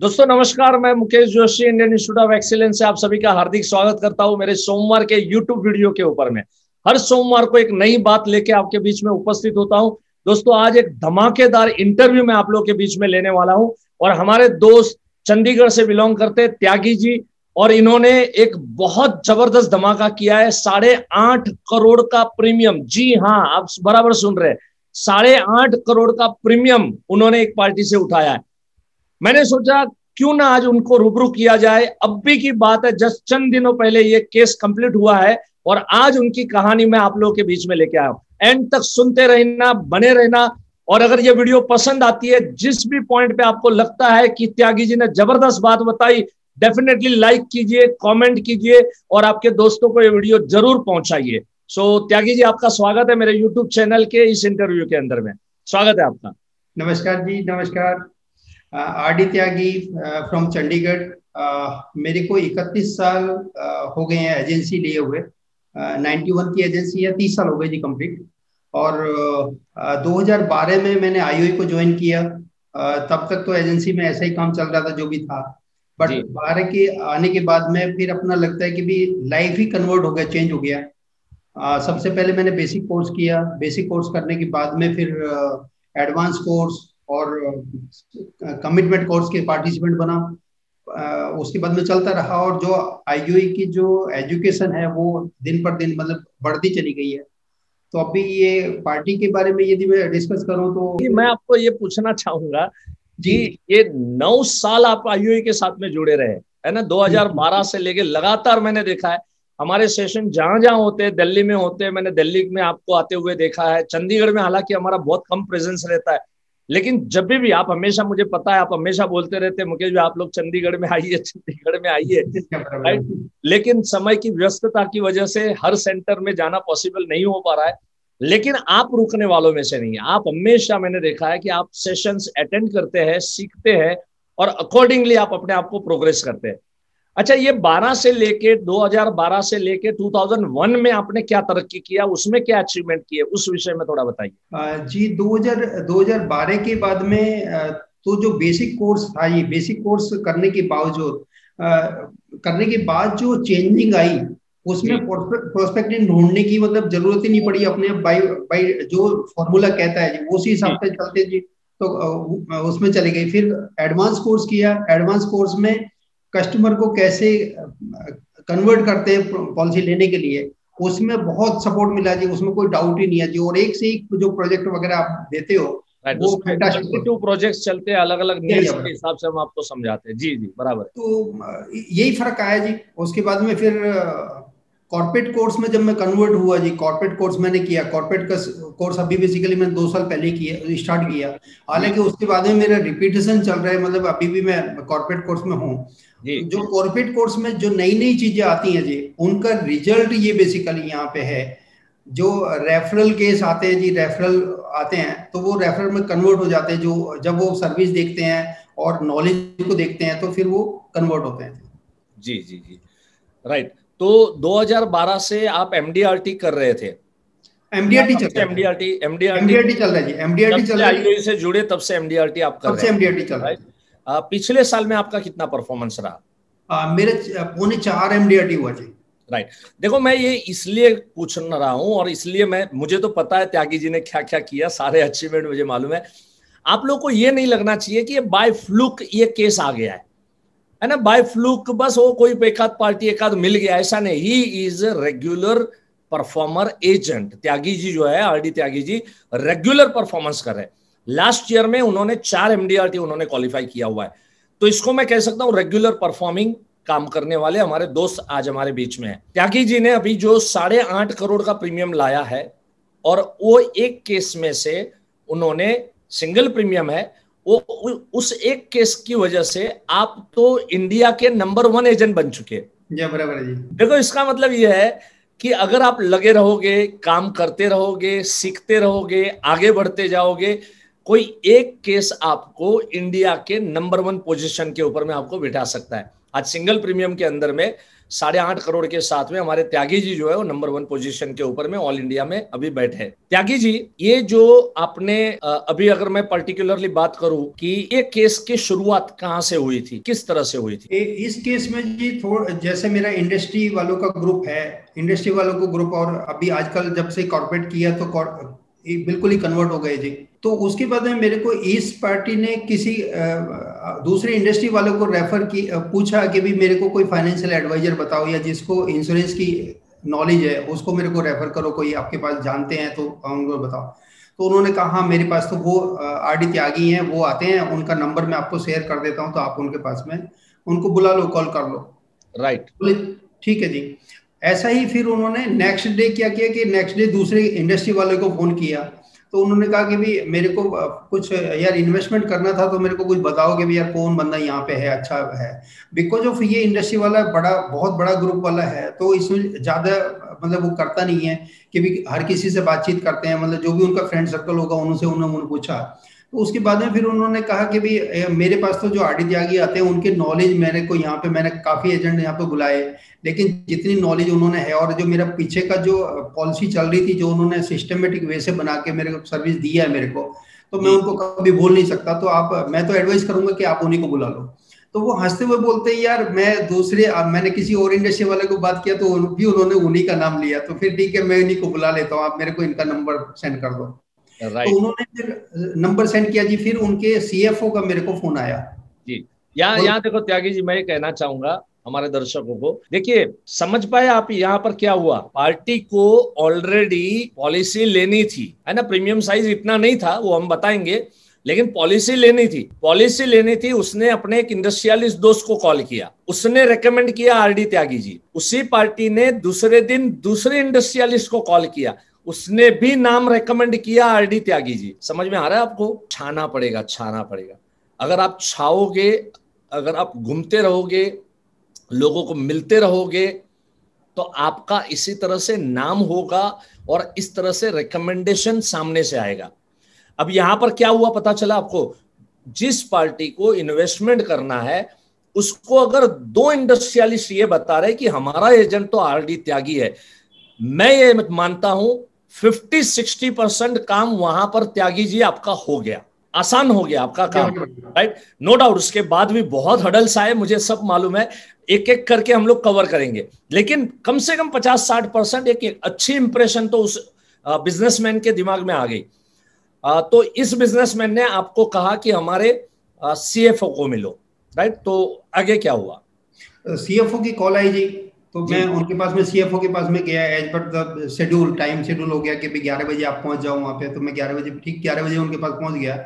दोस्तों नमस्कार, मैं Mukesh Joshi Indian institute of excellence से आप सभी का हार्दिक स्वागत करता हूं मेरे सोमवार के यूट्यूब वीडियो के ऊपर में। हर सोमवार को एक नई बात लेके आपके बीच में उपस्थित होता हूं। दोस्तों आज एक धमाकेदार इंटरव्यू मैं आप लोगों के बीच में लेने वाला हूं और हमारे दोस्त चंडीगढ़ से बिलोंग करते हैं त्यागी जी, और इन्होंने एक बहुत जबरदस्त धमाका किया है। 8.5 करोड़ का प्रीमियम, जी हाँ आप बराबर सुन रहे हैं, 8.5 करोड़ का प्रीमियम उन्होंने एक पार्टी से उठाया है। मैंने सोचा क्यों ना आज उनको रूबरू किया जाए। अब भी की बात है, जस्ट चंद दिनों पहले ये केस कंप्लीट हुआ है और आज उनकी कहानी मैं आप लोगों के बीच में लेके आया हूं। एंड तक सुनते रहना, बने रहना, और अगर ये वीडियो पसंद आती है, जिस भी पॉइंट पे आपको लगता है कि त्यागी जी ने जबरदस्त बात बताई, डेफिनेटली लाइक कीजिए, कमेंट कीजिए और आपके दोस्तों को ये वीडियो जरूर पहुंचाइए। सो त्यागी जी, आपका स्वागत है मेरे यूट्यूब चैनल के इस इंटरव्यू के अंदर में। स्वागत है आपका। नमस्कार जी, नमस्कार। RD Tyagi from Chandigarh. मेरे को 31 साल हो गए हैं एजेंसी लिए हुए। 91 की एजेंसी है, 30 साल हो गए जी कंप्लीट। और 2012 में मैंने आईओई को ज्वाइन किया। तब तक तो एजेंसी में ऐसा ही काम चल रहा था जो भी था, बट बाहर के आने के बाद में फिर अपना लगता है कि भी लाइफ ही कन्वर्ट हो गया, चेंज हो गया। सबसे पहले मैंने बेसिक कोर्स किया। बेसिक कोर्स करने के बाद में फिर एडवांस कोर्स और कमिटमेंट कोर्स के पार्टिसिपेंट बना। उसके बाद में चलता रहा और जो आईयूई की जो एजुकेशन है वो दिन पर दिन मतलब बढ़ती चली गई है। तो अभी ये पार्टी के बारे में यदि मैं डिस्कस करूं तो मैं आपको ये पूछना चाहूंगा कि ये 9 साल आप आईयूई के साथ में जुड़े रहे है ना, 2012 से लेके लगातार मैंने देखा है हमारे सेशन जहां जहां होते हैं, दिल्ली में होते हैं, मैंने दिल्ली में आपको आते हुए देखा है, चंडीगढ़ में हालांकि हमारा बहुत कम प्रेजेंस रहता है, लेकिन जब भी आप हमेशा, मुझे पता है आप हमेशा बोलते रहते हैं मुकेश भाई आप लोग चंडीगढ़ में आइए, चंडीगढ़ में आइए, राइट। लेकिन समय की व्यस्तता की वजह से हर सेंटर में जाना पॉसिबल नहीं हो पा रहा है। लेकिन आप रुकने वालों में से नहीं, आप हमेशा, मैंने देखा है कि आप सेशंस अटेंड करते हैं, सीखते हैं और अकॉर्डिंगली आप अपने आप को प्रोग्रेस करते हैं। अच्छा, ये 12 से लेके 2012 से लेके 2001 में आपने क्या तरक्की किया, उसमें क्या अचीवमेंट किए, उस विषय में थोड़ा बताइए। जी 2012 के बाद में तो जो बेसिक कोर्स था, ये बेसिक कोर्स करने के बावजूद करने के बाद जो चेंजिंग आई उसमें प्रोस्पेक्टिव ढूंढने की मतलब जरूरत ही नहीं पड़ी। अपने बाई बाई जो फॉर्मूला कहता है जी उसी हिसाब से चलते जी, तो उसमें चले गए। फिर एडवांस कोर्स किया। एडवांस कोर्स में कस्टमर को कैसे कन्वर्ट करते हैं पॉलिसी लेने के लिए, उसमें बहुत सपोर्ट मिला जी, उसमें कोई डाउट ही नहीं है जी। और एक से एक जो प्रोजेक्ट वगैरह आप देते हो वो फैंटास्टिक प्रोजेक्ट्स चलते हैं, अलग अलग नीड्स के हिसाब से हम आपको समझाते हैं। जी जी बराबर। तो यही फर्क आया जी। उसके बाद में फिर कॉर्पोरेट कोर्स में जब मैं कन्वर्ट हुआ जी, कॉर्पोरेट कोर्स मैंने किया। कॉर्पोरेट का कोर्स अभी बेसिकली मैंने 2 साल पहले किया, स्टार्ट किया। हालांकि उसके बाद में मेरा रिपीटेशन चल रहा है, मतलब अभी भी मैं कॉर्पोरेट कोर्स में हूँ। जो कॉर्पोरेट कोर्स में जो नई नई चीजें आती हैं जी, उनका रिजल्ट ये बेसिकली यहाँ पे है। जो रेफरल केस आते हैं जी, रेफरल आते हैं तो वो रेफरल में कन्वर्ट हो जाते हैं। जो जब वो सर्विस देखते हैं और नॉलेज को देखते हैं तो फिर वो कन्वर्ट होते हैं। जी जी जी राइट। तो 2012 से आप एमडीआरटी कर रहे थे। एमडीआरटी चल रहा है जी, एमडीआरटी चल रहा है। से जुड़े तब से एमडीआरटी आप कर रहे हैं। तब से एमडीआरटी चल रहा है। पिछले साल में आपका कितना परफॉर्मेंस रहा? मेरे 4.5 एमडीआरटी हुआ जी। राइट। देखो मैं ये इसलिए पूछ रहा हूं और इसलिए मुझे तो पता है त्यागी जी ने क्या क्या किया, सारे अचीवमेंट मुझे मालूम है। आप लोग को ये नहीं लगना चाहिए कि ये बाय फ्लूक ये केस आ गया है ना, बाय फ्लूक बस वो कोई एकाध पार्टी एकाध मिल गया, ऐसा नहीं। He is regular performer agent. Tyagi ji जो है, RD Tyagi ji regular performance कर रहे हैं। लास्ट ईयर में उन्होंने 4 एमडीआरटी उन्होंने क्वालिफाई किया हुआ है, तो इसको मैं कह सकता हूं रेगुलर परफॉर्मिंग काम करने वाले हमारे दोस्त आज हमारे बीच में है। त्यागी जी ने अभी जो 8.5 करोड़ का प्रीमियम लाया है, और वो एक केस में से उन्होंने, सिंगल प्रीमियम है वो, उस एक केस की वजह से आप तो इंडिया के नंबर 1 एजेंट बन चुके हैं। बराबर जी। देखो इसका मतलब यह है कि अगर आप लगे रहोगे, काम करते रहोगे, सीखते रहोगे, आगे बढ़ते जाओगे, कोई एक केस आपको इंडिया के नंबर 1 पोजीशन के ऊपर में आपको बिठा सकता है। आज सिंगल प्रीमियम के अंदर में 8.5 करोड़ के साथ में हमारे त्यागी जी जो है वो नंबर 1 पोजीशन के ऊपर में ऑल इंडिया में अभी बैठे हैं। त्यागी जी, ये जो आपने अभी अगर मैं पर्टिकुलरली बात करूं कि ये केस की शुरुआत कहां से हुई थी, किस तरह से हुई थी? इस केस में जी जैसे मेरा इंडस्ट्री वालों का ग्रुप है, इंडस्ट्री वालों को ग्रुप, और अभी आजकल जब से कॉर्पोरेट किया तो बिल्कुल ही कन्वर्ट हो गए जी। तो उसके बाद में मेरे को इस पार्टी ने किसी दूसरे इंडस्ट्री वालों को रेफर की, पूछा कि भी मेरे को कोई फाइनेंशियल एडवाइजर बताओ या जिसको इंश्योरेंस की नॉलेज है उसको मेरे को रेफर करो, कोई आपके पास जानते हैं तो उनको बताओ। तो उन्होंने कहा हाँ मेरे पास तो वो आरडी त्यागी हैं, वो आते हैं, उनका नंबर मैं आपको शेयर कर देता हूँ, तो आप उनके पास में उनको बुला लो, कॉल कर लो। राइट, बोले ठीक है जी। ऐसा ही फिर उन्होंने नेक्स्ट डे क्या किया कि नेक्स्ट डे दूसरे इंडस्ट्री वाले को फोन किया, तो उन्होंने कहा कि भी मेरे को कुछ यार इन्वेस्टमेंट करना था, तो मेरे को कुछ बताओ कि भी यार कौन बंदा यहाँ पे है, अच्छा है। बिकॉज ऑफ ये इंडस्ट्री वाला बहुत बड़ा ग्रुप वाला है, तो इसमें ज्यादा मतलब वो करता नहीं है कि भी हर किसी से बातचीत करते हैं, मतलब जो भी उनका फ्रेंड सर्कल होगा उनसे उन्होंने पूछा। तो उसके बाद में फिर उन्होंने कहा कि भी मेरे पास तो जो आरडी त्यागी आते हैं उनके नॉलेज मेरे को यहाँ पे, मैंने काफी एजेंट यहाँ पे बुलाए, लेकिन जितनी नॉलेज उन्होंने है और जो मेरा पीछे का जो पॉलिसी चल रही थी, जो उन्होंने सिस्टमेटिक वे से बना के मेरे को सर्विस दी है मेरे को, तो मैं उनको कभी भूल नहीं सकता। तो मैं तो एडवाइस करूंगा कि आप उन्हीं को बुला लो। तो वो हंसते हुए बोलते हैं यार मैंने किसी और इंडस्ट्री वाले को बात किया तो भी उन्होंने उन्हीं का नाम लिया, तो फिर ठीक है मैं इन्हीं को बुला लेता हूँ, आप मेरे को इनका नंबर सेंड कर दो। तो उन्होंने फिर नंबर सेंड किया जी। फिर उनके सीएफओ का मेरे को फोन आया जी। यहाँ देखो त्यागी जी, मैं ये कहना चाहूंगा हमारे दर्शकों को, देखिए समझ पाए आप यहाँ पर क्या हुआ। पार्टी को ऑलरेडी पॉलिसी लेनी थी, है ना, प्रीमियम साइज इतना नहीं था वो हम बताएंगे, लेकिन पॉलिसी लेनी थी। उसने अपने एक इंडस्ट्रियलिस्ट दोस्त को कॉल किया, उसने रेकमेंड किया आरडी त्यागी जी। उसी पार्टी ने दूसरे दिन दूसरे इंडस्ट्रियलिस्ट को कॉल किया, उसने भी नाम रेकमेंड किया आरडी त्यागी जी। समझ में आ रहा है आपको? छाना पड़ेगा। अगर आप छाओगे, अगर आप घूमते रहोगे, लोगों को मिलते रहोगे, तो आपका इसी तरह से नाम होगा और इस तरह से रिकमेंडेशन सामने से आएगा। अब यहां पर क्या हुआ पता चला आपको, जिस पार्टी को इन्वेस्टमेंट करना है उसको अगर 2 इंडस्ट्रियलिस्ट ये बता रहे कि हमारा एजेंट तो आरडी त्यागी है, मैं ये मानता हूं 50-60% काम वहां पर त्यागी जी आपका हो गया, आसान हो गया आपका काम, राइट, नो डाउट। उसके बाद भी बहुत हडल्स आए, मुझे सब मालूम है, एक एक करके हम लोग कवर करेंगे, लेकिन कम से कम 50-60% एक अच्छी इंप्रेशन तो उस बिजनेसमैन के दिमाग में आ गई। तो इस बिजनेसमैन ने आपको कहा कि हमारे सीएफओ को मिलो, राइट, तो आगे क्या हुआ? सीएफओ की कॉल आई जी, तो मैं उनके पास में सीएफओ के पास में गया, as per the schedule time schedule हो गया कि 11 बजे आप पहुंच जाओ वहां पे। तो मैं 11 बजे, ठीक 11 बजे उनके पास पहुंच गया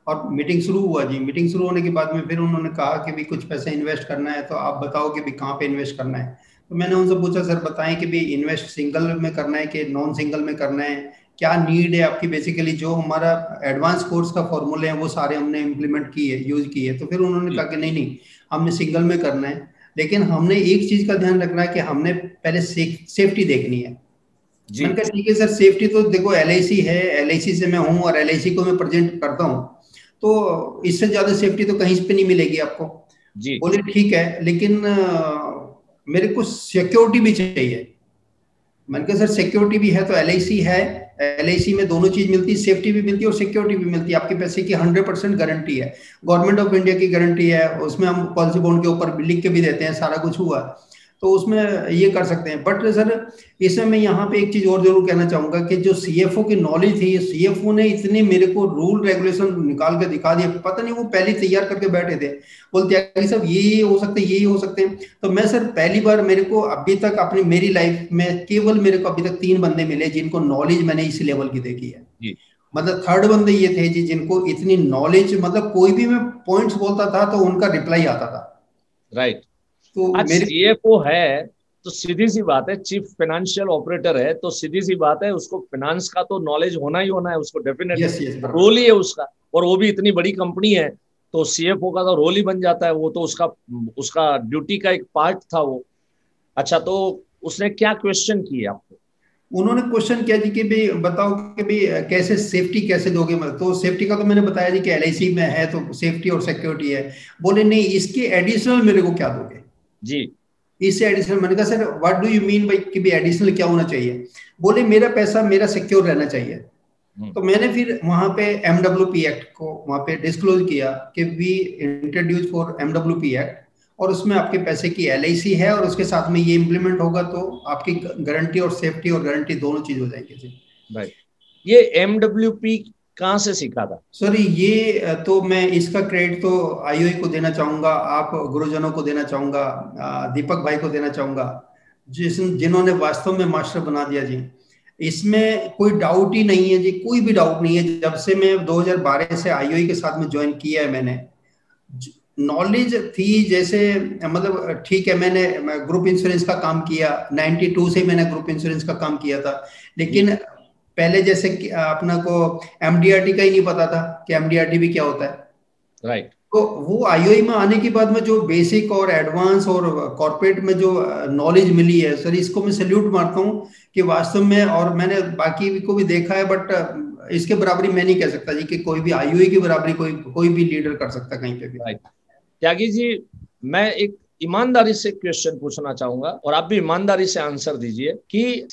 और मीटिंग शुरू हुआ जी। मीटिंग शुरू होने के बाद में फिर उन्होंने कहा कि भी कुछ पैसे इन्वेस्ट करना है, तो आप बताओ कि भी कहाँ पे इन्वेस्ट करना है। तो मैंने उनसे पूछा सर बताएं कि भी इन्वेस्ट सिंगल में करना है कि नॉन सिंगल में करना है, क्या नीड है आपकी। बेसिकली जो हमारा एडवांस कोर्स का फॉर्मूले हैं वो सारे हमने इम्प्लीमेंट किए, यूज किए। तो फिर उन्होंने कहा कि नहीं हमने सिंगल में करना है, लेकिन हमने एक चीज का ध्यान रखना है कि हमने पहले सेफ्टी देखनी है। मैंने कहा ठीक है सर, सेफ्टी तो देखो एलआईसी है, एलआईसी से मैं हूँ और एलआईसी को मैं प्रेजेंट करता हूँ, तो इससे ज्यादा सेफ्टी तो कहीं पे नहीं मिलेगी आपको जी। बोले ठीक है, लेकिन मेरे को सिक्योरिटी भी चाहिए। मैंने कहा सर सिक्योरिटी भी है तो एलआईसी है, एलआईसी में दोनों चीज मिलती है, सेफ्टी भी मिलती है और सिक्योरिटी भी मिलती है। आपके पैसे की 100% गारंटी है, गवर्नमेंट ऑफ इंडिया की गारंटी है, उसमें हम पॉलिसी बॉन्ड के ऊपर लिख के भी देते हैं, सारा कुछ हुआ, तो उसमें ये कर सकते हैं। बट सर इसमें मैं यहाँ पे एक चीज और जरूर कहना चाहूंगा कि जो सीएफओ की नॉलेज थी, सीएफओ ने इतने मेरे को रूल रेगुलेशन निकाल के दिखा दिए, पता नहीं वो पहले तैयार करके बैठे थे, बोलते हैं सब ये हो सकते हैं, ये हो सकते हैं। तो मैं सर पहली बार मेरे को अभी तक अपनी मेरी लाइफ में केवल मेरे को अभी तक 3 बंदे मिले जिनको नॉलेज मैंने इस लेवल की देखी है जी। मतलब 3rd बंदे ये थे जी जिनको इतनी नॉलेज, मतलब कोई भी मैं पॉइंट्स बोलता था तो उनका रिप्लाई आता था, राइट। तो आज सीएफओ है तो सीधी सी बात है, चीफ फाइनेंशियल ऑपरेटर है तो सीधी सी बात है, उसको फाइनेंस का तो नॉलेज होना ही होना है, उसको डेफिनेटली रोल ही है उसका, और वो भी इतनी बड़ी कंपनी है तो सीएफओ का तो रोल ही बन जाता है, वो तो उसका ड्यूटी का एक पार्ट था वो। अच्छा, तो उसने क्या क्वेश्चन किए आपको? उन्होंने क्वेश्चन किया जी कि भाई बताओ कि भाई कैसे सेफ्टी कैसे दोगे। तो सेफ्टी का तो मैंने बताया जी कि एलआईसी में है तो सेफ्टी और सिक्योरिटी है। बोले नहीं इसके एडिशनल मेरे को क्या दोगे। जी। इससे एडिशनल, मैंने कहा sir what do you mean भाई कि भी एडिशनल क्या होना चाहिए? बोले मेरा पैसा मेरा सिक्योर रहना चाहिए। तो मैंने फिर वहां पे एमडब्ल्यूपी एक्ट को वहां पे डिस्क्लोज किया कि वी इंट्रोड्यूस फॉर एमडब्ल्यूपी एक्ट, और उसमें आपके पैसे की एलआईसी है और उसके साथ में ये इम्प्लीमेंट होगा तो आपकी गारंटी और सेफ्टी और गारंटी दोनों चीज हो जाएगी जी। भाई ये एमडब्ल्यूपी कहाँ से सीखा था? सर ये तो मैं इसका क्रेडिट तो आईओई को देना चाहूंगा, आप गुरुजनों को देना चाहूंगा, दीपक भाई को देना चाहूंगा, जिन्होंने वास्तव में मास्टर बना दिया जी। इसमें कोई डाउट ही नहीं है जी, कोई भी डाउट नहीं है। जब से मैं 2012 से आईओई के साथ में ज्वाइन किया है, मैंने नॉलेज थी जैसे, मतलब ठीक है मैंने ग्रुप इंश्योरेंस का काम किया, 92 से मैंने ग्रुप इंश्योरेंस का काम किया था, लेकिन पहले जैसे अपना को एमडीआरटी का ही नहीं पता था कि एमडीआरटी भी क्या होता है। राइट। तो वो आईओई में आने के बाद में जो बेसिक और एडवांस और कॉर्पोरेट में जो नॉलेज मिली है सर, इसको मैं सैल्यूट मारता हूँ कि वास्तव में, और मैंने बाकी को भी देखा है, बट इसके बराबरी मैं नहीं कह सकता जी कि कोई भी आईओई की बराबरी कोई भी लीडर कर सकता कहीं पे भी। राइट। त्यागी जी, मैं एक ईमानदारी से क्वेश्चन पूछना चाहूंगा और आप भी ईमानदारी से आंसर दीजिए कि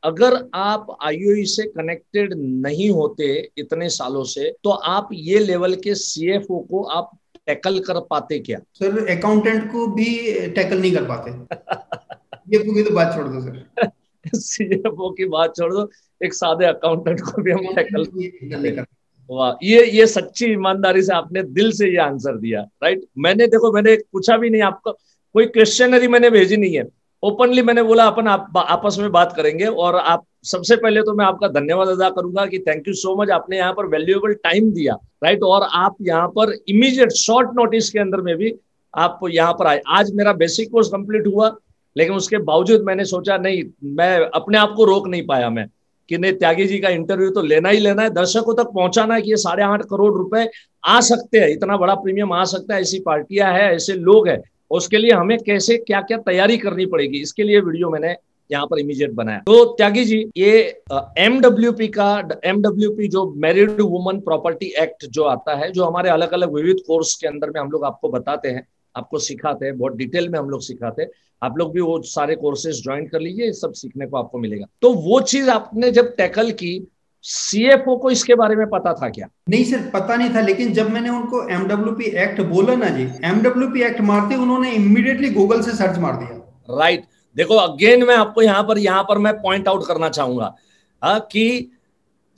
अगर आप आईओई से कनेक्टेड नहीं होते इतने सालों से, तो आप ये लेवल के सीएफओ को आप टैकल कर पाते क्या? सर अकाउंटेंट को भी टैकल नहीं कर पाते। सीएफओ की तो बात छोड़ दो सर। सीएफओ की बात छोड़ दो, एक सादे अकाउंटेंट को भी हम टैकल नहीं कर। वाह, ये सच्ची ईमानदारी से आपने दिल से ये आंसर दिया। राइट। मैंने देखो, मैंने पूछा भी नहीं आपको, कोई क्वेश्चनरी मैंने भेजी नहीं है, ओपनली मैंने बोला अपन आपस में बात करेंगे। और आप सबसे पहले तो मैं आपका धन्यवाद अदा करूंगा कि थैंक यू सो मच, आपने यहाँ पर वैल्यूएबल टाइम दिया। राइट। और आप यहाँ पर इमीडिएट शॉर्ट नोटिस के अंदर में भी आप यहाँ पर आए। आज मेरा बेसिक कोर्स कंप्लीट हुआ, लेकिन उसके बावजूद मैंने सोचा नहीं, मैं अपने आप को रोक नहीं पाया मैं कि नहीं, त्यागी जी का इंटरव्यू तो लेना ही लेना है, दर्शकों तक पहुंचाना है कि ये 8.5 करोड़ रुपए आ सकते हैं, इतना बड़ा प्रीमियम आ सकता है, ऐसी पार्टियां हैं, ऐसे लोग हैं, उसके लिए हमें कैसे क्या क्या तैयारी करनी पड़ेगी, इसके लिए वीडियो मैंने यहाँ पर इमीडिएट बनाया। तो त्यागी जी, ये एमडब्ल्यूपी जो मैरिड वुमन प्रॉपर्टी एक्ट जो आता है, जो हमारे अलग अलग विविध कोर्स के अंदर में हम लोग आपको बताते हैं, आपको सिखाते हैं, बहुत डिटेल में हम लोग सिखाते हैं। आप लोग भी वो सारे कोर्सेज ज्वाइन कर लीजिए, सब सीखने को आपको मिलेगा। तो वो चीज आपने जब टैकल की, सीएफओ को इसके बारे में पता था क्या? नहीं सर, पता नहीं था, लेकिन जब मैंने उनको एमडब्ल्यूपी एक्ट बोला ना जी, एमडब्ल्यूपी एक्ट मारते उन्होंने इमीडिएटली गूगल से सर्च मार दिया। राइट। देखो अगेन मैं आपको यहाँ पर मैं पॉइंट आउट करना चाहूंगा कि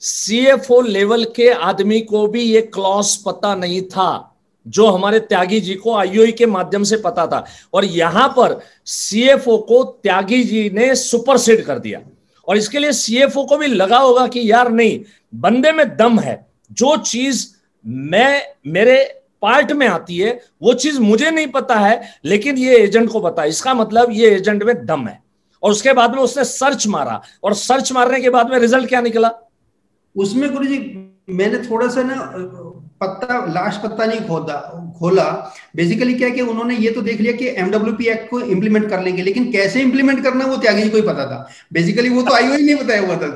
सीएफओ लेवल के आदमी को भी ये क्लॉज पता नहीं था, जो हमारे त्यागी जी को आईओई के माध्यम से पता था। और यहां पर सीएफओ को त्यागी जी ने सुपरसीड कर दिया। और इसके लिए सीएफओ को भी लगा होगा कि यार नहीं, बंदे में दम है, जो चीज मेरे पार्ट में आती है वो चीज मुझे नहीं पता है, लेकिन ये एजेंट को पता है, इसका मतलब ये एजेंट में दम है। और उसके बाद में उसने सर्च मारा, और सर्च मारने के बाद में रिजल्ट क्या निकला उसमें? गुरुजी मैंने थोड़ा सा ना लास्ट पत्ता नहीं खोला। बेसिकली क्या कि उन्होंने ये तो देख लिया कि एमडब्ल्यूपी एक्ट को इम्प्लीमेंट कर लेंगे, लेकिन कैसे इम्प्लीमेंट करना वो त्यागी जी को ही पता था। बेसिकली वो तो आईओई नहीं बताया हुआ था।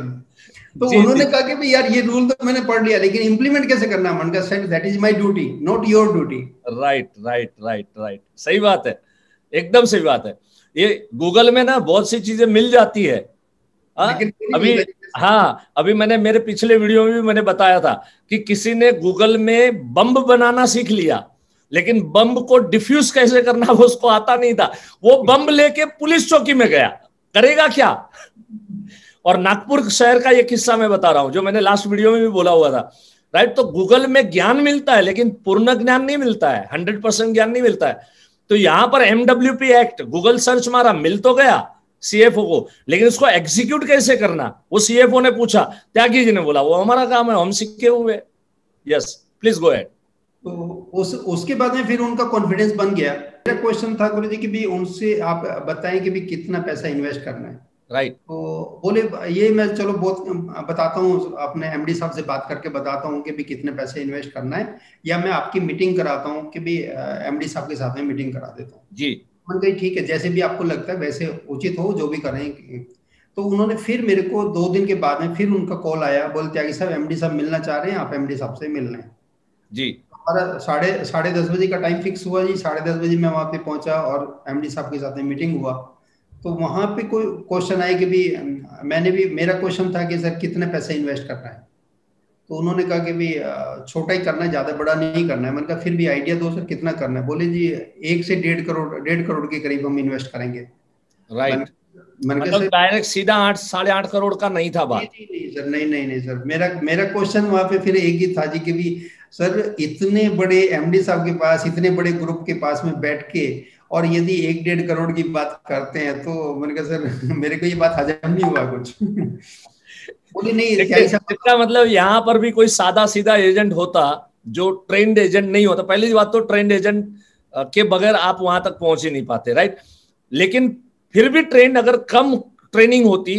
तो उन्होंने कहा कि भाई यार ये रूल तो मैंने पढ़ लिया, लेकिन इम्प्लीमेंट कैसे करना है? मन का set, that is my duty, not your duty. Right right right right, सही बात है, एकदम सही बात है। ये गूगल में ना बहुत सी चीजें मिल जाती है। अभी अभी मैंने मेरे पिछले वीडियो में भी मैंने बताया था कि किसी ने गूगल में बम्ब बनाना सीख लिया, लेकिन बम्ब को डिफ्यूज कैसे करना वो उसको आता नहीं था। वो बम्ब लेके पुलिस चौकी में गया, करेगा क्या? और नागपुर शहर का ये किस्सा मैं बता रहा हूं, जो मैंने लास्ट वीडियो में भी बोला हुआ था। राइट। तो गूगल में ज्ञान मिलता है, लेकिन पूर्ण ज्ञान नहीं मिलता है, 100% ज्ञान नहीं मिलता है। तो यहां पर एमडब्ल्यूपी एक्ट गूगल सर्च मारा, मिल तो गया सीएफओ को, लेकिन उसको एग्जीक्यूट कैसे करना वो सीएफओ ने पूछा, त्यागी जी ने बोला वो हमारा काम है, हम सीखे हुए। Yes, please go ahead. तो उसके बाद में फिर उनका कॉन्फिडेंस बन गया। मेरा क्वेश्चन था गुरु जी कि भी उनसे आप बताएं कि भी कितना पैसा इन्वेस्ट करना है। राइट। तो बोले ये मैं चलो बहुत बताता हूँ, अपने एमडी साहब से बात करके बताता हूँ कि भी कितने पैसे इन्वेस्ट करना है, या मैं आपकी मीटिंग कराता हूँ कि भी एमडी साहब के साथ में मीटिंग करा देता हूँ जी। मैंने कहा ठीक है, जैसे भी आपको लगता है वैसे उचित हो, जो भी करें। तो उन्होंने फिर मेरे को 2 दिन के बाद में फिर उनका कॉल आया, बोले त्यागी साहब एमडी साहब मिलना चाह रहे हैं, आप एमडी साहब से मिल लें जी। हमारा साढ़े साढ़े 10 बजे का टाइम फिक्स हुआ जी। 10:30 बजे मैं वहाँ पे पहुंचा और एमडी साहब के साथ में मीटिंग हुआ। तो वहाँ पे कोई क्वेश्चन आए कि भी मैंने भी, मेरा क्वेश्चन था कि सर कितने पैसे इन्वेस्ट करना है। तो उन्होंने कहा कि भी छोटा ही करना है, ज्यादा बड़ा नहीं करना है। मैंने कहा फिर भी आइडिया दो सर कितना करना है। बोले जी 1 से 1.5 करोड़ के करीब हम इन्वेस्ट करेंगे। राइट। मैंने कहा मतलब सर डायरेक्ट सीधा 8 साढ़े 8 करोड़ का नहीं था नहीं बात। नहीं नहीं सर, नहीं नहीं नहीं सर, मेरा मेरा क्वेश्चन वहां पे फिर एक ही था जी कि भी सर इतने बड़े एमडी साहब के पास, इतने बड़े ग्रुप के पास में बैठ के और यदि 1-1.5 करोड़ की बात करते हैं तो मैंने कहा सर मेरे को ये बात हजम नहीं हुआ कुछ। बोले नहीं क्या देखिए, ही सब। इसका मतलब यहाँ पर भी कोई सादा सीधा एजेंट होता जो ट्रेंड एजेंट नहीं होता। पहली बात तो ट्रेंड एजेंट के बगैर आप वहां तक पहुंच ही नहीं पाते, राइट। लेकिन फिर भी ट्रेंड अगर कम ट्रेनिंग होती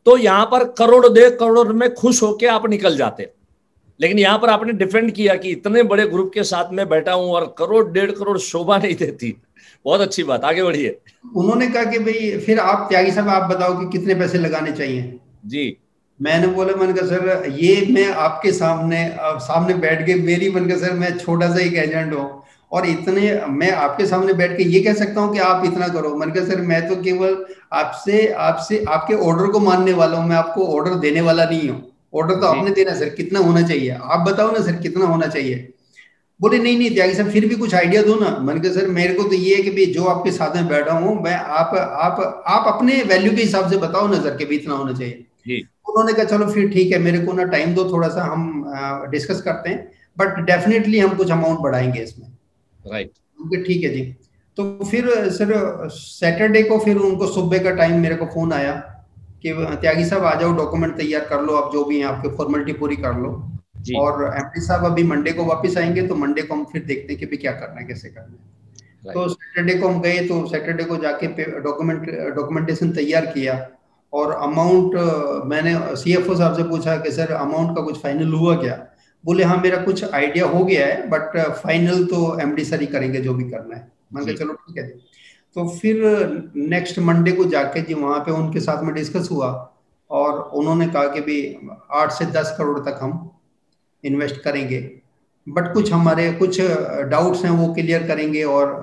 तो यहाँ पर करोड़ 1.5 करोड़ में खुश होके आप निकल जाते। लेकिन यहाँ पर आपने डिफेंड किया कि इतने बड़े ग्रुप के साथ में बैठा हूं और करोड़ 1.5 करोड़ शोभा नहीं देती। बहुत अच्छी बात, आगे बढ़िए। उन्होंने कहा कि भाई फिर आप त्यागी साहब आप बताओ कि कितने पैसे लगाने चाहिए। जी मैंने बोला, मैंने कहा सर ये मैं आपके सामने सामने बैठ के मेरी, मैंने कहा सर मैं छोटा सा एक एजेंट हूँ और इतने मैं आपके सामने बैठ के ये कह सकता हूँ कि आप इतना करो। मैंने कहा सर मैं तो केवल आपसे आपसे आपके ऑर्डर को मानने वाला हूँ, मैं आपको ऑर्डर देने वाला नहीं हूँ। ऑर्डर तो जी आपने देना सर, कितना होना चाहिए आप बताओ ना सर कितना होना चाहिए। बोले नहीं नहीं त्यागी साहब फिर भी कुछ आइडिया दो ना। मैंने कहा सर मेरे को तो ये है कि भाई जो आपके साथ में बैठा हूँ मैं, आप अपने वैल्यू के हिसाब से बताओ ना सर कि भी इतना होना चाहिए। जी। उन्होंने कहा चलो फिर ठीक है, मेरे को ना टाइम दो थोड़ा सा, हम डिस्कस करते हैं, बट डेफिनेटली हम कुछ अमाउंट बढ़ाएंगे इसमें। राइट। उनके ठीक है जी। तो फिर सर सैटरडे को फिर उनको सुबह का टाइम मेरे को फोन आया कि त्यागी साहब आ जाओ, डॉक्यूमेंट तैयार कर लो, आप जो भी है आपके फॉर्मेलिटी पूरी कर लो। जी और एमडी साहब अभी मंडे को वापस आएंगे, तो मंडे को हम फिर देखते हैं कि भी क्या करना है, कैसे करना है। राइट। तो सैटरडे को हम गए, तो सैटरडे को जाके डॉक्यूमेंटेशन तैयार किया। और अमाउंट मैंने सीएफओ साहब से पूछा कि सर अमाउंट का कुछ फाइनल हुआ क्या। बोले हाँ मेरा कुछ आइडिया हो गया है, बट फाइनल तो एमडी सर ही करेंगे जो भी करना है। मैंने जी कहा चलो ठीक है जी। तो फिर नेक्स्ट मंडे को जाके जी वहाँ पे उनके साथ में डिस्कस हुआ और उन्होंने कहा कि भी 8 से 10 करोड़ तक हम इन्वेस्ट करेंगे, बट कुछ हमारे कुछ डाउट्स हैं वो क्लियर करेंगे। और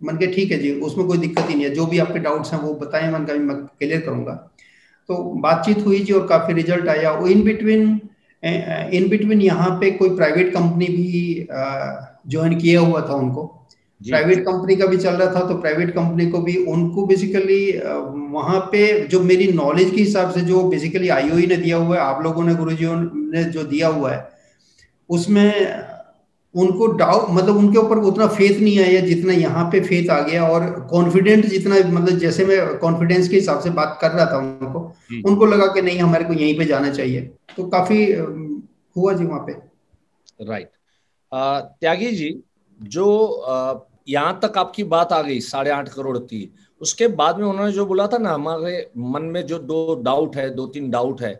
मन के ठीक है जी, उसमें कोई दिक्कत ही नहीं है, जो भी आपके डाउट्स हैं वो बताएं, मन का मैं क्लियर करूंगा। तो बातचीत हुई जी और काफी रिजल्ट आया। वो इन बिटवीन यहाँ पे कोई प्राइवेट कंपनी भी ज्वाइन किया हुआ था उनको। जी। प्राइवेट कंपनी का भी चल रहा था, तो प्राइवेट कंपनी को भी उनको बेसिकली वहाँ पे जो मेरी नॉलेज के हिसाब से जो बेसिकली आईओई ने दिया हुआ है, आप लोगों ने गुरुजी ने जो दिया हुआ है, उसमें उनको डाउट मतलब उनके ऊपर उतना फेथ नहीं आया जितना यहाँ पे फेथ आ गया। और कॉन्फिडेंट जितना, मतलब जैसे मैं कॉन्फिडेंस के हिसाब से बात कर रहा था उनको, जी उनको लगा कि नहीं हमारे को यहीं पे जाना चाहिए। तो काफी हुआ जी वहाँ पे। राइट। त्यागी जी, जो यहाँ तक आपकी बात आ गई 8.5 करोड़ थी, उसके बाद में उन्होंने जो बोला था ना, हमारे मन में जो दो डाउट है, 2-3 डाउट है,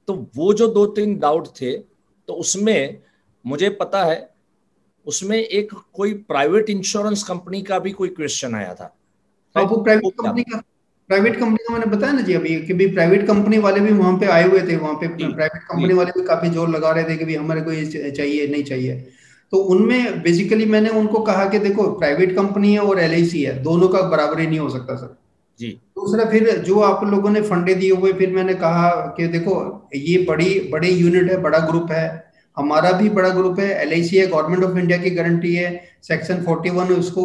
तो वो जो 2-3 डाउट थे, तो उसमें मुझे पता है उसमें एक कोई प्राइवेट इंश्योरेंस कंपनी का भी कोई क्वेश्चन आया था, हाँ राइट। वो वो क्या था? प्राइवेट कंपनी का मैंने बताया ना जी अभी कि भी प्राइवेट कंपनी वाले भी वहाँ पे आए हुए थे। वहाँ पे जी प्राइवेट कंपनी जी वाले भी काफी जोर लगा रहे थे कि भी हमारे को ये चाहिए नहीं चाहिए। तो उनमें बेसिकली मैंने उनको कहा कि देखो प्राइवेट कंपनी है और एलआईसी है, दोनों का बराबरी नहीं हो सकता सर। जी दूसरा फिर जो आप लोगों ने फंडे दिए हुए, फिर मैंने कहा कि देखो ये बड़ी यूनिट है, बड़ा ग्रुप है, हमारा भी बड़ा ग्रुप है, एलआईसी है, गवर्नमेंट ऑफ इंडिया की गारंटी है, सेक्शन 41 उसको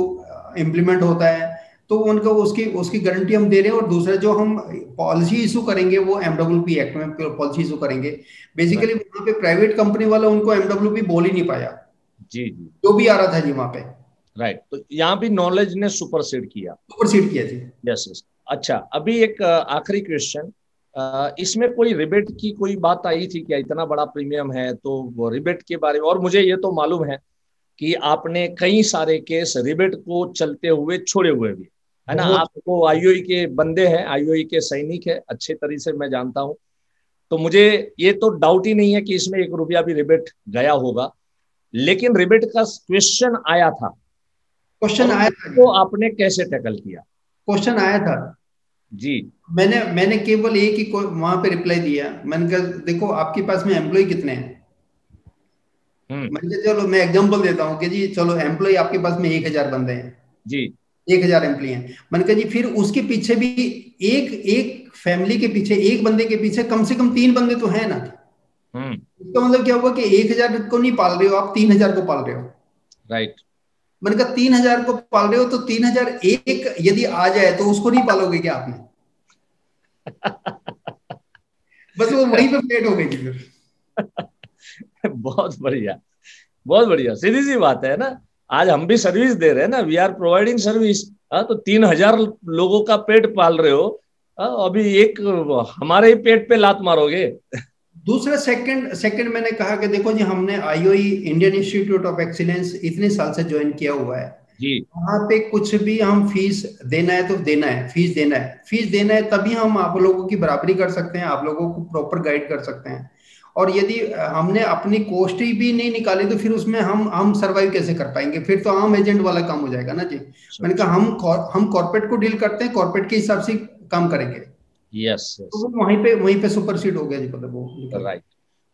इम्प्लीमेंट होता है, तो उनको उसकी उसकी गारंटी हम दे रहे हैं। और दूसरा जो हम पॉलिसी इशू करेंगे वो एमडब्ल्यूपी एक्ट में पॉलिसी इशू करेंगे। Basically right. वहाँ पे प्राइवेट कंपनी वाला उनको एमडब्ल्यूपी बोल ही नहीं पाया, जी जी। जो भी आ रहा था जी वहाँ पे राइट, तो यहाँ भी नॉलेज ने सुपरसीड किया। सुपरसीड किया जी। Yes yes. अच्छा, अभी एक आखिरी क्वेश्चन, इसमें कोई रिबेट की कोई बात आई थी क्या? इतना बड़ा प्रीमियम है तो वो रिबेट के बारे में, और मुझे ये तो मालूम है कि आपने कई सारे केस रिबेट को चलते हुए छोड़े हुए भी है ना। बहुत आपको आईओई के बंदे हैं, आईओई के सैनिक है, अच्छे तरीके से मैं जानता हूं। तो मुझे ये तो डाउट ही नहीं है कि इसमें 1 रुपया भी रिबेट गया होगा। लेकिन रिबेट का क्वेश्चन आया था, क्वेश्चन और आया था उसको जी। आपने कैसे टैकल किया? क्वेश्चन आया था। जी मैंने केवल एक ही वहां पे रिप्लाई दिया। मैंने कहा देखो आपके पास में एम्प्लॉय कितने हैं। मैंने कहा चलो मैं एग्जांपल देता हूँ कि जी चलो एम्प्लॉय आपके पास में 1,000 बंदे हैं जी 1,000 एम्प्लॉय हैं। मैंने कहा जी फिर उसके पीछे भी एक एक फैमिली के पीछे एक बंदे के पीछे कम से कम 3 बंदे तो है ना। हम्म। इसका मतलब क्या हुआ कि 1,000 को नहीं पाल रहे हो आप, 3,000 को पाल रहे हो। राइट। मैंने कहा 3,000 को पाल रहे हो तो 3,000 एक यदि आ जाए तो उसको नहीं पालोगे क्या आपने? बस वो वहीं पे फ्लेट हो गई थी फिर। बहुत बढ़िया, बहुत बढ़िया, सीधी सी बात है ना। आज हम भी सर्विस दे रहे हैं ना, वी आर प्रोवाइडिंग सर्विस। तो 3,000 लोगों का पेट पाल रहे हो। अभी एक हमारे ही पेट पे लात मारोगे। दूसरा सेकंड सेकंड मैंने कहा कि देखो जी हमने IOE Indian institute of excellence इतने साल से ज्वाइन किया हुआ है। जी। वहां पे कुछ भी हम फीस देना है तो देना है, फीस देना है, फीस देना है, तभी हम आप लोगों की बराबरी कर सकते हैं, आप लोगों को प्रॉपर गाइड कर सकते हैं। और यदि हमने अपनी कॉस्ट ही भी नहीं निकाली तो फिर उसमें हम सरवाइव कैसे कर पाएंगे? फिर तो आम एजेंट वाला काम हो जाएगा ना जी। मैंने कहा हम कॉर्पोरेट को डील करते हैं, कॉर्पोरेट के हिसाब से काम करेंगे। यस तो यस। वो वहीं पे सुपरसीड हो गया जी, मतलब वो निकल गया। राइट।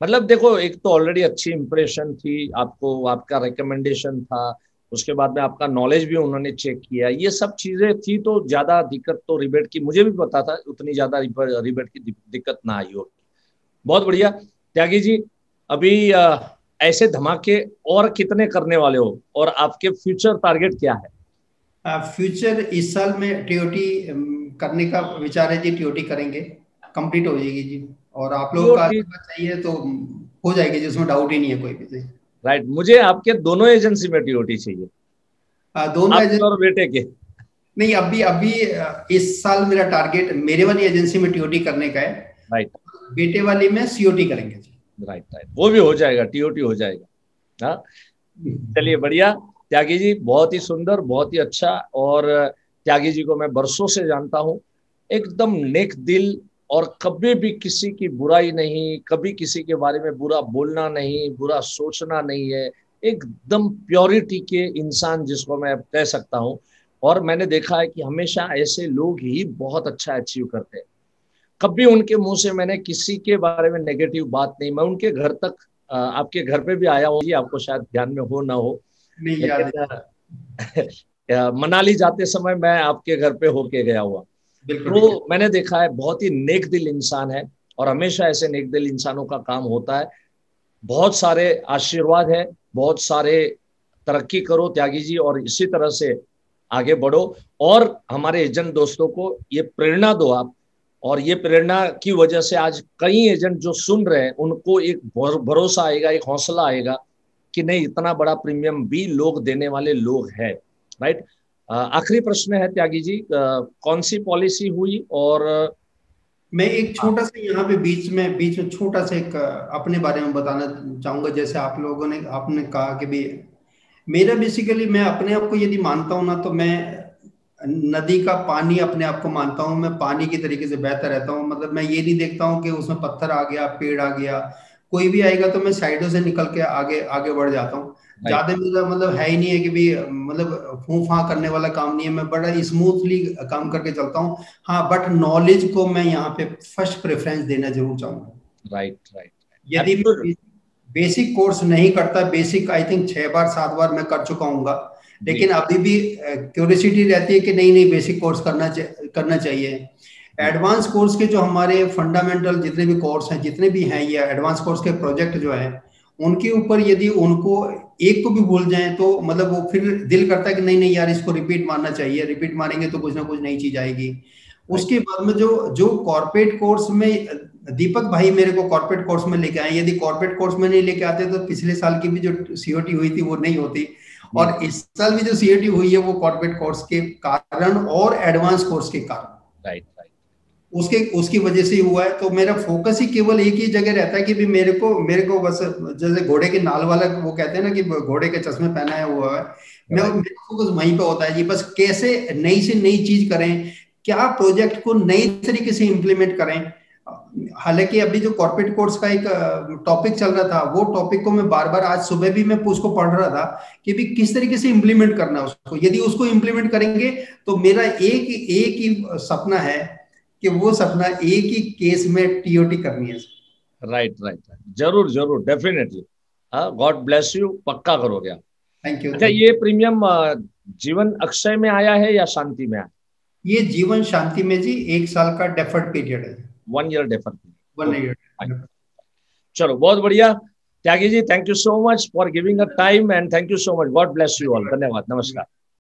मतलब देखो, एक तो ऑलरेडी अच्छी इंप्रेशन थी आपको, आपका रिकमेंडेशन था, उसके बाद में आपका नॉलेज भी उन्होंने चेक किया, ये सब चीजें थी, तो ज्यादा दिक्कत तो रिबेट की मुझे भी पता था, उतनी ज्यादा रिबेट की दिक्कत ना आई होगी। बहुत बढ़िया। त्यागी जी, अभी ऐसे धमाके और कितने करने वाले हो, और आपके फ्यूचर टारगेट क्या है? फ्यूचर इस साल में टीओटी करने का विचार है जी, टीओटी करेंगे, कंप्लीट हो जाएगी जी। और आप लोगों का टीओटी। आशीर्वाद चाहिए तो हो जाएगी, जिसमें डाउट ही नहीं है कोई भी जी। राइट, मुझे आपके दोनों एजेंसी में टीओटी चाहिए, दोनों आपके और एजेंसी बेटे के। नहीं, अभी अभी इस साल मेरा टारगेट मेरे वाली एजेंसी में टीओटी करने का है। राइट बेटे वाली में सीओटी करेंगे जी। राइट राइट, वो भी हो जाएगा, टीओटी हो जाएगा। हाँ, चलिए बढ़िया। त्यागी जी बहुत ही सुंदर, बहुत ही अच्छा। और त्यागी जी को मैं बरसों से जानता हूँ, एकदम नेक दिल, और कभी भी किसी की बुराई नहीं, कभी किसी के बारे में बुरा बोलना नहीं, बुरा सोचना नहीं है, एकदम प्योरिटी के इंसान जिसको मैं कह सकता हूँ। और मैंने देखा है कि हमेशा ऐसे लोग ही बहुत अच्छा अचीव करते हैं। कभी उनके मुंह से मैंने किसी के बारे में नेगेटिव बात नहीं, मैं उनके घर तक, आपके घर पे भी आया हूँ, ये आपको शायद ध्यान में हो ना हो, नहीं याद लेकिन है। मनाली जाते समय मैं आपके घर पे होके गया हुआ। बिल्कुल ठीक है। तो मैंने देखा है, बहुत ही नेक दिल इंसान है, और हमेशा ऐसे नेक दिल इंसानों का काम होता है। बहुत सारे आशीर्वाद है, बहुत सारे तरक्की करो त्यागी जी, और इसी तरह से आगे बढ़ो, और हमारे एजेंट दोस्तों को ये प्रेरणा दो आप। और ये प्रेरणा की वजह से आज कई एजेंट जो सुन रहे हैं, उनको एक भरोसा आएगा, एक हौसला आएगा कि नहीं, इतना बड़ा प्रीमियम भी लोग देने वाले लोग हैं। राइट। आखिरी प्रश्न है त्यागी जी, कौन सी पॉलिसी हुई, और मैं एक छोटा सा यहाँ पे बीच में छोटा सा एक अपने बारे में बताना चाहूंगा। जैसे आप लोगों ने आपने कहा कि भी मेरा बेसिकली मैं अपने आप को यदि मानता हूं ना तो मैं नदी का पानी अपने आप को मानता हूं। मैं पानी की तरीके से बहता रहता हूं, मतलब मैं ये नहीं देखता हूं कि उसमें पत्थर आ गया, पेड़ आ गया, कोई भी आएगा तो मैं साइडों से निकल के आगे आगे बढ़ जाता हूँ। राइट ज्यादा मेरा मतलब है ही नहीं है कि भी मतलब फूं फां करने वाला काम नहीं है, मैं बड़ा स्मूथली काम करके चलता हूँ। हाँ, बट नॉलेज को मैं यहाँ पे फर्स्ट प्रेफरेंस देना जरूर चाहूंगा। Right right. यदि एब्सोल्युटली। मैं बेसिक कोर्स नहीं करता, बेसिक आई थिंक 6 बार 7 बार मैं कर चुका हूँ, जी। लेकिन अभी भी क्यूरियोसिटी रहती है कि नहीं नहीं बेसिक कोर्स करना चाहिए। जी। एडवांस कोर्स के जो हमारे फंडामेंटल जितने भी कोर्स हैं, जितने भी हैं, ये एडवांस कोर्स के प्रोजेक्ट जो है उनके ऊपर यदि उनको एक को भी भूल जाए तो मतलब वो फिर दिल करता है कि नहीं नहीं यार इसको रिपीट मारना चाहिए, रिपीट मारेंगे तो कुछ ना कुछ नई चीज आएगी। राइट उसके बाद में जो जो कॉर्पोरेट कोर्स में दीपक भाई मेरे को कॉर्पोरेट कोर्स में लेके आए, यदि कॉर्पोरेट कोर्स में नहीं लेके आते तो पिछले साल की भी जो सीओटी हुई थी वो नहीं होती। जी। और इस साल भी जो सीओटी हुई है वो कॉर्पोरेट कोर्स के कारण और एडवांस कोर्स के कारण, राइट राइट। उसके उसकी वजह से ही हुआ है। तो मेरा फोकस ही केवल एक ही जगह रहता है कि भी मेरे को बस जैसे घोड़े के नाल वाला वो कहते हैं ना कि घोड़े के चश्मे पहनाया हुआ है, राइट मेरा फोकस वहीं पे होता है जी। बस कैसे नई से नई चीज करें, क्या प्रोजेक्ट को नई तरीके से इम्प्लीमेंट करें। हालांकि अभी जो कॉर्पोरेट कोर्स का एक टॉपिक चल रहा था, वो टॉपिक को मैं बार बार आज सुबह भी मैं उसको पढ़ रहा था कि भी किस तरीके से इम्प्लीमेंट करना है उसको। यदि उसको इम्प्लीमेंट करेंगे तो मेरा एक एक ही सपना है कि वो सपना एक ही केस में टीओटी करनी है। Right right. जरूर जरूर, डेफिनेटली। गॉड ब्लेस यू, पक्का करोगे आप। Thank you. अच्छा, ये प्रीमियम जीवन अक्षय में आया है या शांति में आया? ये जीवन शांति में जी 1 साल का डेफर्ड पीरियड है। 1 ईयर डेफर। 1 ईयर। चलो, बहुत बढ़िया Tyagi ji, thank you so much for giving a time and thank you so much, god bless you all, धन्यवाद, नमस्कार।